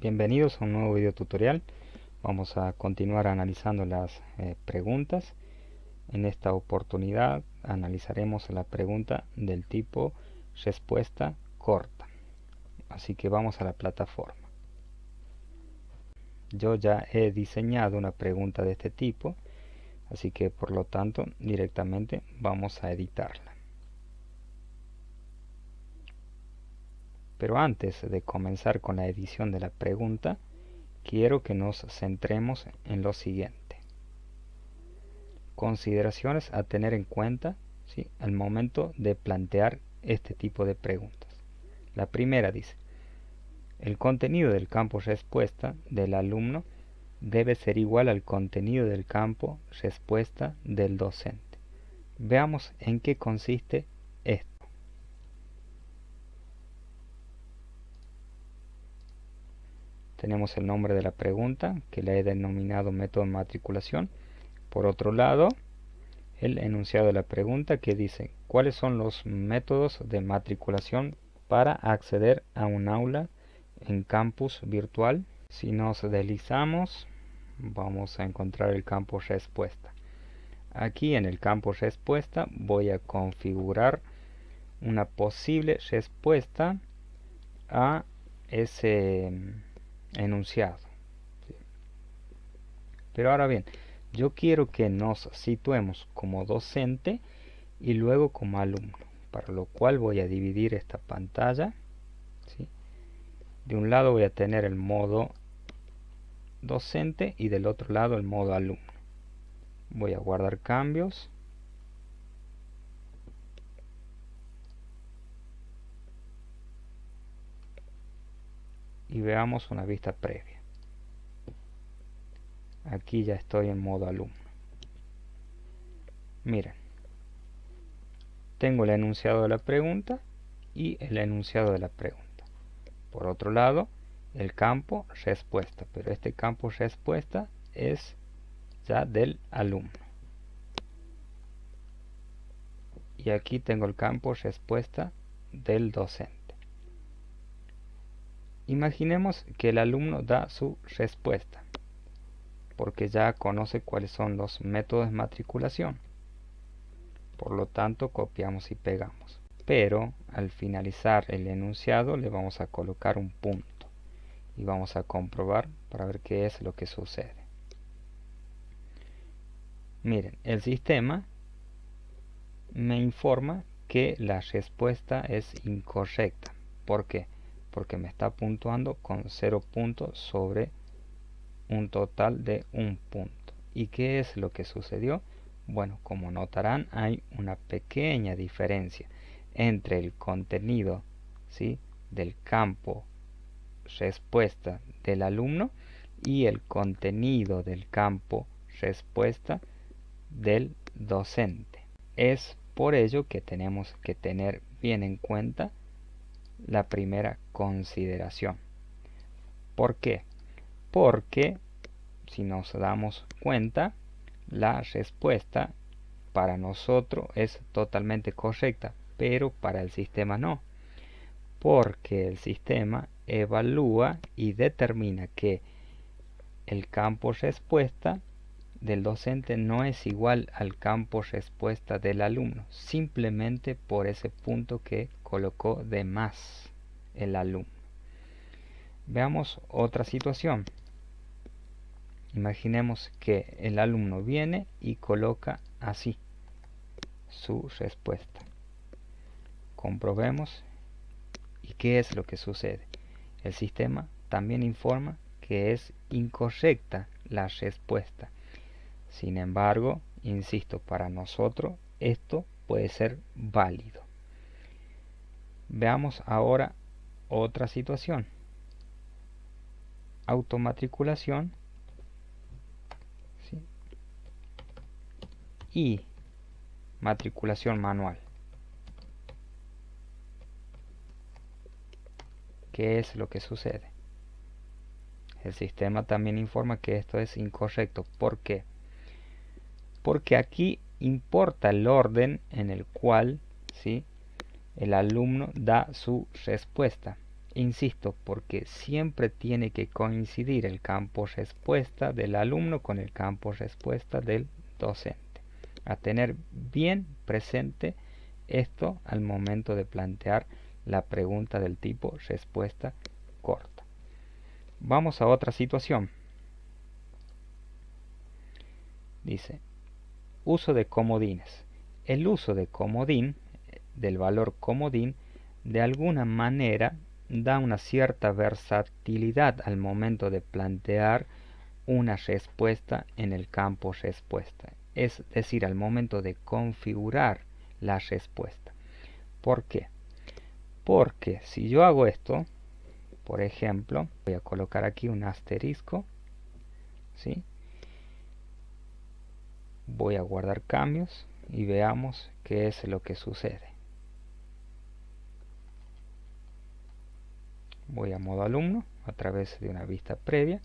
Bienvenidos a un nuevo video tutorial. Vamos a continuar analizando las preguntas. En esta oportunidad analizaremos la pregunta del tipo respuesta corta. Así que vamos a la plataforma. Yo ya he diseñado una pregunta de este tipo, así que por lo tanto directamente vamos a editarla. Pero antes de comenzar con la edición de la pregunta, quiero que nos centremos en lo siguiente. Consideraciones a tener en cuenta, ¿sí?, al momento de plantear este tipo de preguntas. La primera dice: el contenido del campo respuesta del alumno debe ser igual al contenido del campo respuesta del docente. Veamos en qué consiste esto. Tenemos el nombre de la pregunta, que la he denominado método de matriculación. Por otro lado, el enunciado de la pregunta, que dice: ¿cuáles son los métodos de matriculación para acceder a un aula en campus virtual? Si nos deslizamos, vamos a encontrar el campo respuesta. Aquí en el campo respuesta voy a configurar una posible respuesta a ese enunciado. Pero ahora bien, yo quiero que nos situemos como docente y luego como alumno, para lo cual voy a dividir esta pantalla, ¿sí? De un lado voy a tener el modo docente y del otro lado el modo alumno. Voy a guardar cambios. Y veamos una vista previa. Aquí ya estoy en modo alumno. Miren, tengo el enunciado de la pregunta y el enunciado de la pregunta. Por otro lado, el campo respuesta, pero este campo respuesta es ya del alumno. Y aquí tengo el campo respuesta del docente. Imaginemos que el alumno da su respuesta, porque ya conoce cuáles son los métodos de matriculación. Por lo tanto, copiamos y pegamos. Pero al finalizar el enunciado le vamos a colocar un punto y vamos a comprobar para ver qué es lo que sucede. Miren, el sistema me informa que la respuesta es incorrecta. ¿Por qué? Porque me está puntuando con 0 puntos sobre un total de 1 punto. ¿Y qué es lo que sucedió? Bueno, como notarán, hay una pequeña diferencia entre el contenido, ¿sí?, del campo respuesta del alumno y el contenido del campo respuesta del docente. Es por ello que tenemos que tener bien en cuenta la primera consideración. ¿Por qué? Porque si nos damos cuenta, la respuesta para nosotros es totalmente correcta, pero para el sistema no, porque el sistema evalúa y determina que el campo respuesta del docente no es igual al campo respuesta del alumno, simplemente por ese punto que colocó de más el alumno. Veamos otra situación. Imaginemos que el alumno viene y coloca así su respuesta. Comprobemos. ¿Y qué es lo que sucede? El sistema también informa que es incorrecta la respuesta. Sin embargo, insisto, para nosotros esto puede ser válido. Veamos ahora otra situación. Automatriculación, ¿sí?, y matriculación manual. ¿Qué es lo que sucede? El sistema también informa que esto es incorrecto. ¿Por qué? Porque aquí importa el orden en el cual, ¿sí?, el alumno da su respuesta. Insisto, porque siempre tiene que coincidir el campo respuesta del alumno con el campo respuesta del docente. A tener bien presente esto al momento de plantear la pregunta del tipo respuesta corta. Vamos a otra situación. Dice, uso de comodines. El uso de comodín, del valor comodín, de alguna manera da una cierta versatilidad al momento de plantear una respuesta en el campo respuesta. Es decir, al momento de configurar la respuesta. ¿Por qué? Porque si yo hago esto, por ejemplo, voy a colocar aquí un asterisco, ¿sí? Voy a guardar cambios y veamos qué es lo que sucede. Voy a modo alumno a través de una vista previa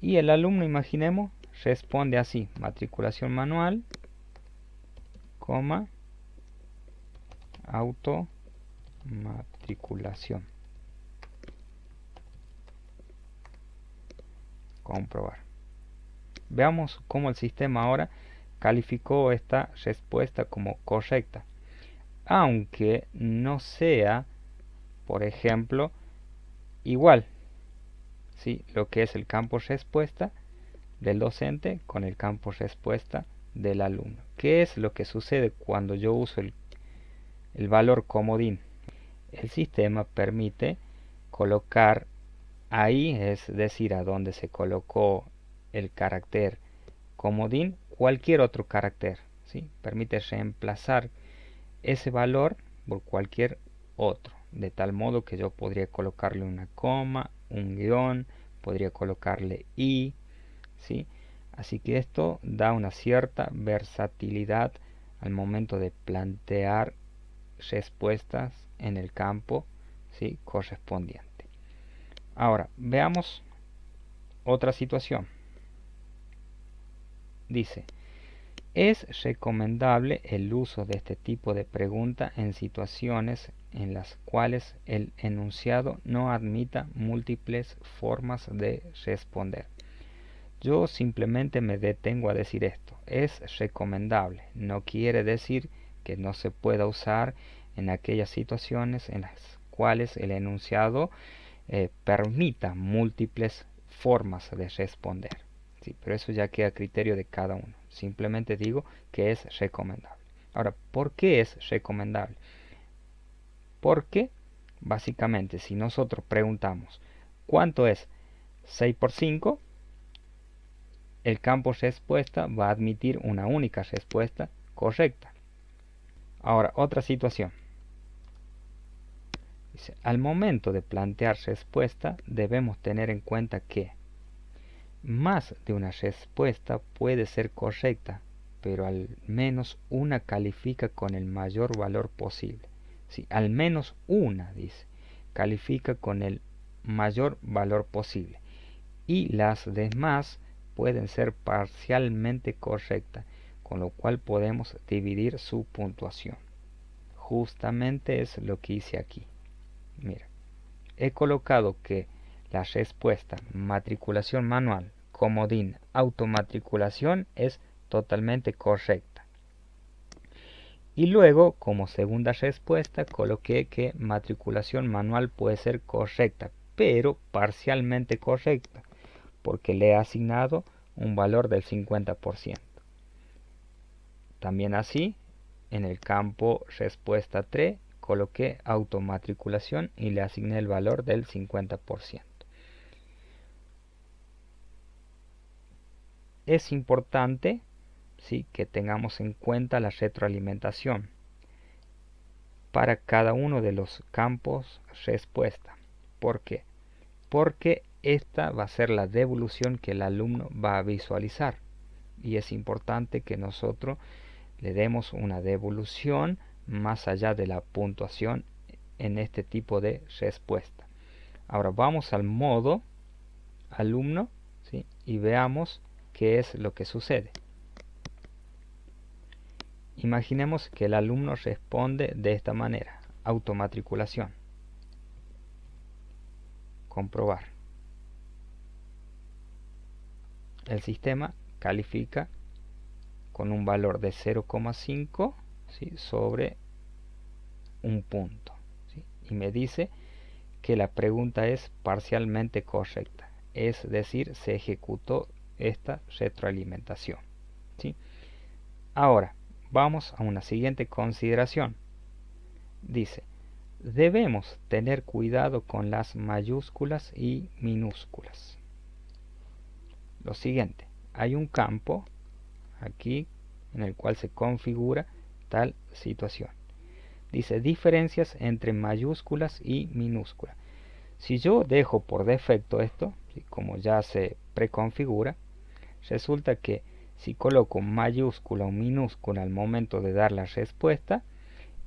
y el alumno, imaginemos, responde así: matriculación manual, coma, automatriculación. Comprobar. Veamos cómo el sistema ahora calificó esta respuesta como correcta, aunque no sea, por ejemplo, igual, ¿sí?, lo que es el campo respuesta del docente con el campo respuesta del alumno. ¿Qué es lo que sucede cuando yo uso el valor comodín? El sistema permite colocar ahí, es decir, a donde se colocó el carácter comodín, cualquier otro carácter, ¿sí? Permite reemplazar ese valor por cualquier otro, de tal modo que yo podría colocarle una coma, un guión, podría colocarle y, ¿sí? Así que esto da una cierta versatilidad al momento de plantear respuestas en el campo, ¿sí?, correspondiente. Ahora, veamos otra situación. Dice, es recomendable el uso de este tipo de pregunta en situaciones en las cuales el enunciado no admita múltiples formas de responder. Yo simplemente me detengo a decir esto. Es recomendable. No quiere decir que no se pueda usar en aquellas situaciones en las cuales el enunciado permita múltiples formas de responder. Sí, pero eso ya queda a criterio de cada uno. Simplemente digo que es recomendable. Ahora, ¿por qué es recomendable? Porque, básicamente, si nosotros preguntamos ¿cuánto es 6 por 5? El campo respuesta va a admitir una única respuesta correcta. Ahora, otra situación. Dice, al momento de plantear respuesta, debemos tener en cuenta que más de una respuesta puede ser correcta, pero al menos una califica con el mayor valor posible. Sí, al menos una, dice, califica con el mayor valor posible. Y las demás pueden ser parcialmente correctas, con lo cual podemos dividir su puntuación. Justamente es lo que hice aquí. Mira, he colocado que la respuesta matriculación manual, comodín, automatriculación es totalmente correcta. Y luego, como segunda respuesta, coloqué que matriculación manual puede ser correcta, pero parcialmente correcta, porque le he asignado un valor del 50%. También así, en el campo respuesta 3, coloqué automatriculación y le asigné el valor del 50%. Es importante, ¿sí?, que tengamos en cuenta la retroalimentación para cada uno de los campos respuesta. ¿Por qué? Porque esta va a ser la devolución que el alumno va a visualizar. Y es importante que nosotros le demos una devolución más allá de la puntuación en este tipo de respuesta. Ahora vamos al modo alumno, ¿sí?, y veamos qué es lo que sucede. Imaginemos que el alumno responde de esta manera: automatriculación. comprobar. El sistema califica con un valor de 0,5, ¿sí?, sobre un punto, ¿sí? Y me dice que la pregunta es parcialmente correcta, es decir, se ejecutó esta retroalimentación, ¿sí? Ahora, vamos a una siguiente consideración. Dice, debemos tener cuidado con las mayúsculas y minúsculas. Lo siguiente, hay un campo aquí en el cual se configura tal situación. Dice diferencias entre mayúsculas y minúsculas. Si yo dejo por defecto esto, ¿sí?, como ya se preconfigura, resulta que si coloco mayúscula o minúscula al momento de dar la respuesta,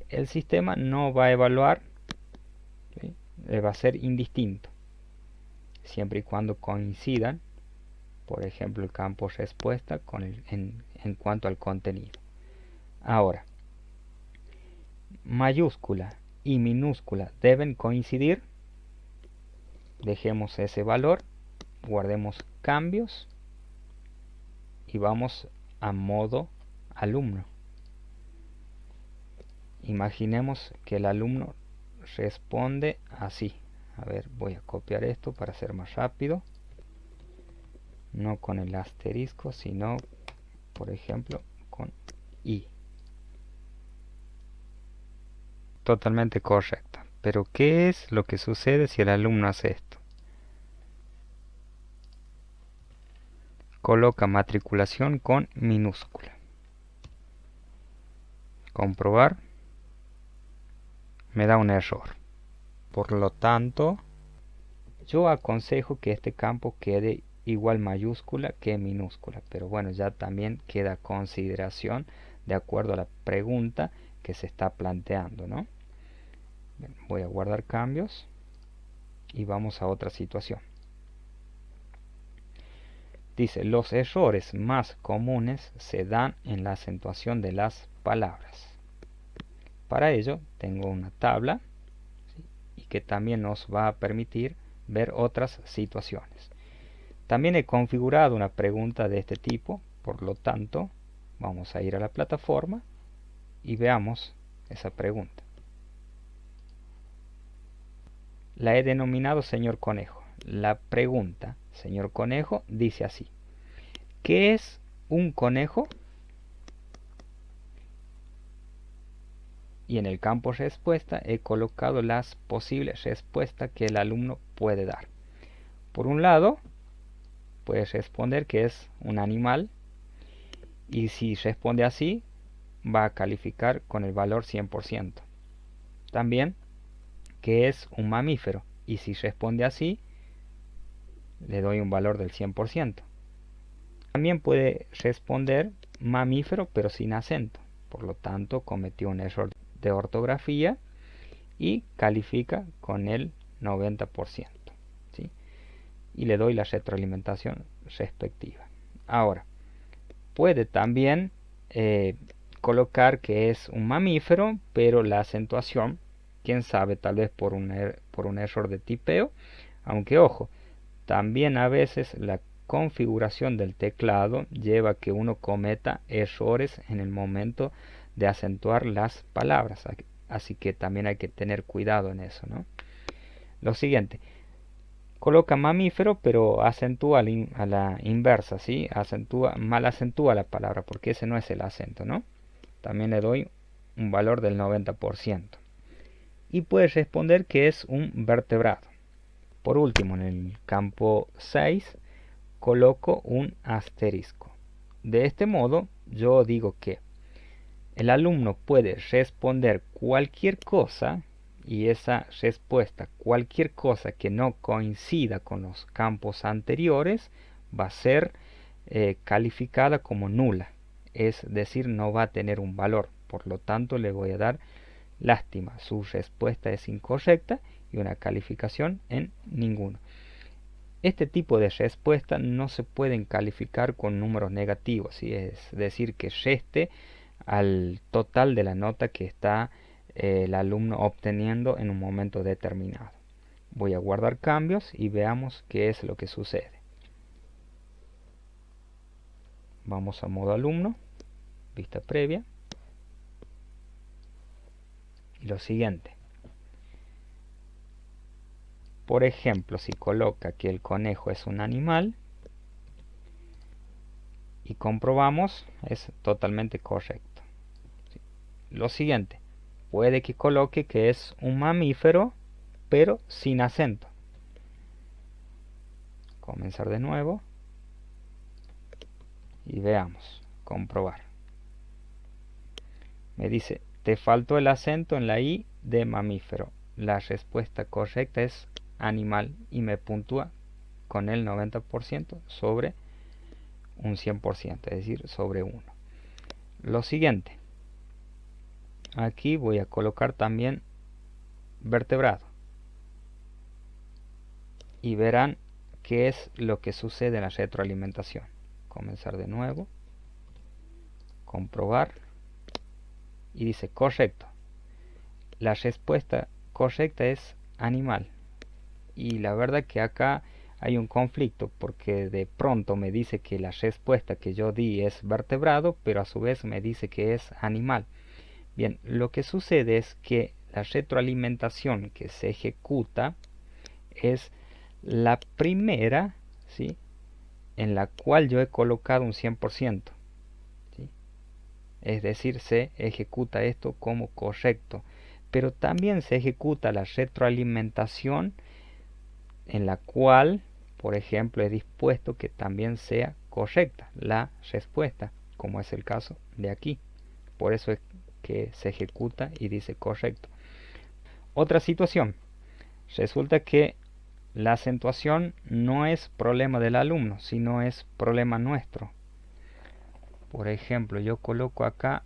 el sistema no va a evaluar, ¿sí?, va a ser indistinto, siempre y cuando coincidan, por ejemplo, el campo respuesta con en cuanto al contenido. Ahora, mayúscula y minúscula deben coincidir. Dejemos ese valor, guardemos cambios y vamos a modo alumno. Imaginemos que el alumno responde así. A ver, voy a copiar esto para ser más rápido. No con el asterisco, sino, por ejemplo, con I. Totalmente correcta. Pero ¿qué es lo que sucede si el alumno hace esto? Coloca matriculación con minúscula. Comprobar. Me da un error. Por lo tanto, yo aconsejo que este campo quede igual mayúscula que minúscula. Pero bueno, ya también queda consideración de acuerdo a la pregunta que se está planteando, ¿no? Bien, voy a guardar cambios y vamos a otra situación. Dice, los errores más comunes se dan en la acentuación de las palabras. Para ello tengo una tabla, ¿sí?, y que también nos va a permitir ver otras situaciones. También he configurado una pregunta de este tipo, por lo tanto vamos a ir a la plataforma y veamos esa pregunta. La he denominado señor Conejo. La pregunta, señor Conejo, dice así: ¿qué es un conejo? Y en el campo respuesta he colocado las posibles respuestas que el alumno puede dar. Por un lado, puede responder que es un animal, y si responde así, va a calificar con el valor 100%. También que es un mamífero, y si responde así, le doy un valor del 100%. También puede responder mamífero pero sin acento, por lo tanto cometió un error de ortografía y califica con el 90%, ¿sí? Y le doy la retroalimentación respectiva. Ahora, puede también colocar que es un mamífero, pero la acentuación, quién sabe, tal vez por un error de tipeo, aunque ojo, también a veces la configuración del teclado lleva a que uno cometa errores en el momento de acentuar las palabras, así que también hay que tener cuidado en eso, ¿no? Lo siguiente, coloca mamífero pero acentúa a la inversa, ¿sí? Mal acentúa la palabra porque ese no es el acento, ¿no? También le doy un valor del 90%. Y puede responder que es un vertebrado. Por último, en el campo 6 coloco un asterisco. De este modo, yo digo que el alumno puede responder cualquier cosa, y esa respuesta, cualquier cosa que no coincida con los campos anteriores, va a ser calificada como nula. Es decir, no va a tener un valor. Por lo tanto, le voy a dar lástima. Su respuesta es incorrecta y una calificación en ninguno. Este tipo de respuestas no se pueden calificar con números negativos, ¿sí? Es decir, que reste al total de la nota que está el alumno obteniendo en un momento determinado. Voy a guardar cambios y veamos qué es lo que sucede. Vamos a modo alumno, vista previa. Y lo siguiente. Por ejemplo, si coloca que el conejo es un animal y comprobamos, es totalmente correcto. Lo siguiente, puede que coloque que es un mamífero, pero sin acento. Comenzar de nuevo y veamos, comprobar. Me dice, te faltó el acento en la I de mamífero. La respuesta correcta es animal y me puntúa con el 90% sobre un 100%, es decir, sobre 1. Lo siguiente, aquí voy a colocar también vertebrado y verán qué es lo que sucede en la retroalimentación. Comenzar de nuevo, comprobar y dice correcto. La respuesta correcta es animal. Y la verdad que acá hay un conflicto porque de pronto me dice que la respuesta que yo di es vertebrado, pero a su vez me dice que es animal. Bien, lo que sucede es que la retroalimentación que se ejecuta es la primera, ¿sí?, en la cual yo he colocado un 100%, ¿sí? Es decir, se ejecuta esto como correcto, pero también se ejecuta la retroalimentación en la cual, por ejemplo, he dispuesto que también sea correcta la respuesta, como es el caso de aquí. Por eso es que se ejecuta y dice correcto. Otra situación, resulta que la acentuación no es problema del alumno, sino es problema nuestro. Por ejemplo, yo coloco acá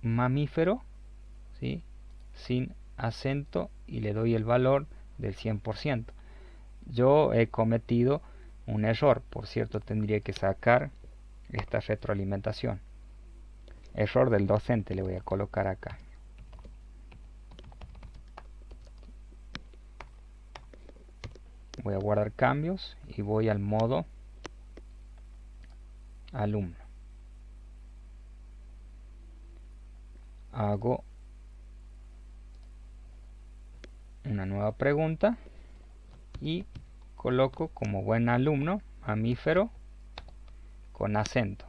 mamífero, ¿sí?, sin acento y le doy el valor del 100%. Yo he cometido un error, por cierto, tendría que sacar esta retroalimentación. Error del docente le voy a colocar acá. Voy a guardar cambios y voy al modo alumno. Hago una nueva pregunta y coloco como buen alumno mamífero con acento.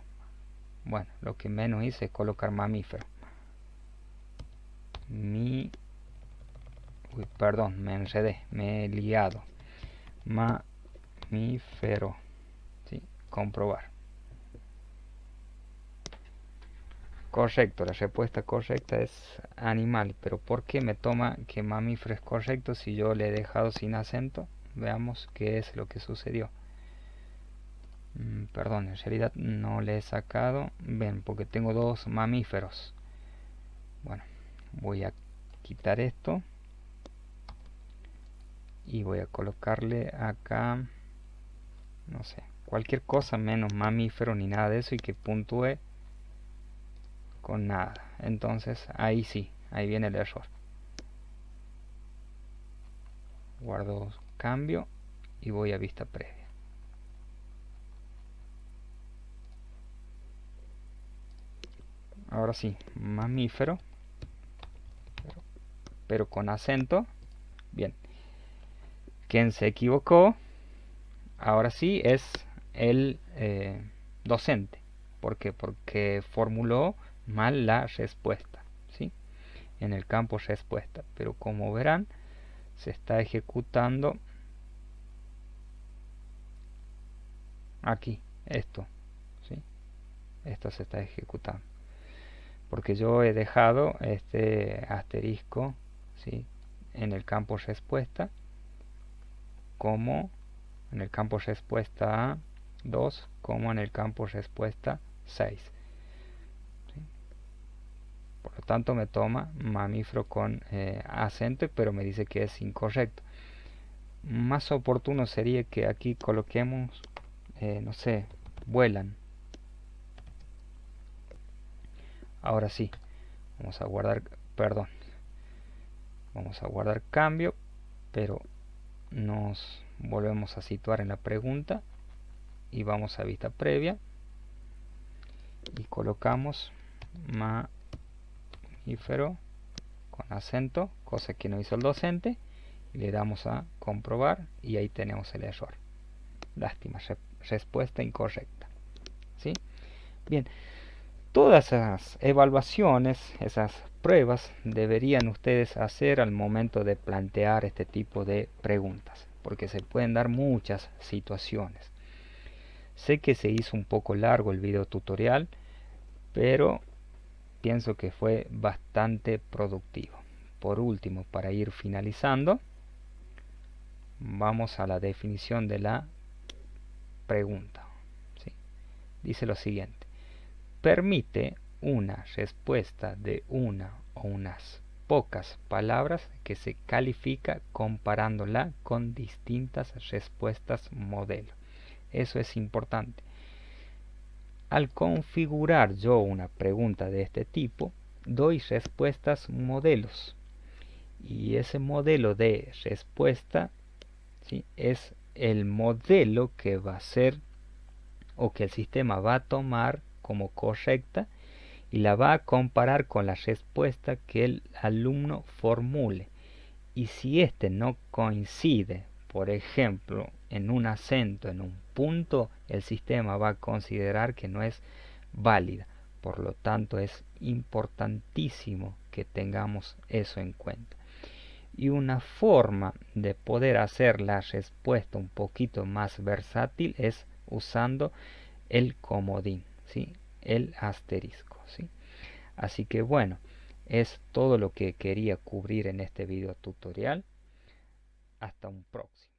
Bueno, lo que menos hice es colocar mamífero. Perdón, me enredé, me he liado. Mamífero. ¿Sí? Comprobar. Correcto, la respuesta correcta es animal. Pero ¿por qué me toma que mamífero es correcto si yo le he dejado sin acento? Veamos qué es lo que sucedió. Perdón, en realidad no le he sacado. Ven, porque tengo dos mamíferos. Bueno, voy a quitar esto y voy a colocarle acá, no sé, cualquier cosa menos mamífero ni nada de eso y que puntúe con nada. Entonces ahí sí, ahí viene el error. Guardo cambio y voy a vista previa. Ahora sí, mamífero, pero con acento. Bien, quien se equivocó ahora sí es el docente. ¿Por qué? Porque formuló mal la respuesta, ¿sí?, en el campo respuesta. Pero como verán, se está ejecutando aquí esto, ¿sí? Esto se está ejecutando porque yo he dejado este asterisco, ¿sí?, en el campo respuesta como en el campo respuesta 2 como en el campo respuesta 6. ¿Sí? Por lo tanto me toma mamífero con acento, pero me dice que es incorrecto. Más oportuno sería que aquí coloquemos, no sé, vuelan. Ahora sí, vamos a guardar, perdón, vamos a guardar cambio, pero nos volvemos a situar en la pregunta y vamos a vista previa y colocamos mamífero con acento, cosa que no hizo el docente, y le damos a comprobar y ahí tenemos el error. Lástima, respuesta incorrecta. ¿Sí? Bien, todas esas evaluaciones, esas pruebas deberían ustedes hacer al momento de plantear este tipo de preguntas, porque se pueden dar muchas situaciones. Sé que se hizo un poco largo el video tutorial, pero pienso que fue bastante productivo. Por último, para ir finalizando, vamos a la definición de la pregunta. ¿Sí? Dice lo siguiente: permite una respuesta de una o unas pocas palabras que se califica comparándola con distintas respuestas modelo. Eso es importante. Al configurar yo una pregunta de este tipo, doy respuestas modelos. Y ese modelo de respuesta, ¿sí?, es el modelo que va a ser o que el sistema va a tomar como correcta y la va a comparar con la respuesta que el alumno formule. Y si éste no coincide, por ejemplo, en un acento, en un punto, el sistema va a considerar que no es válida. Por lo tanto, es importantísimo que tengamos eso en cuenta. Y una forma de poder hacer la respuesta un poquito más versátil es usando el comodín, ¿sí?, el asterisco, ¿sí? Así que bueno, es todo lo que quería cubrir en este video tutorial. Hasta un próximo.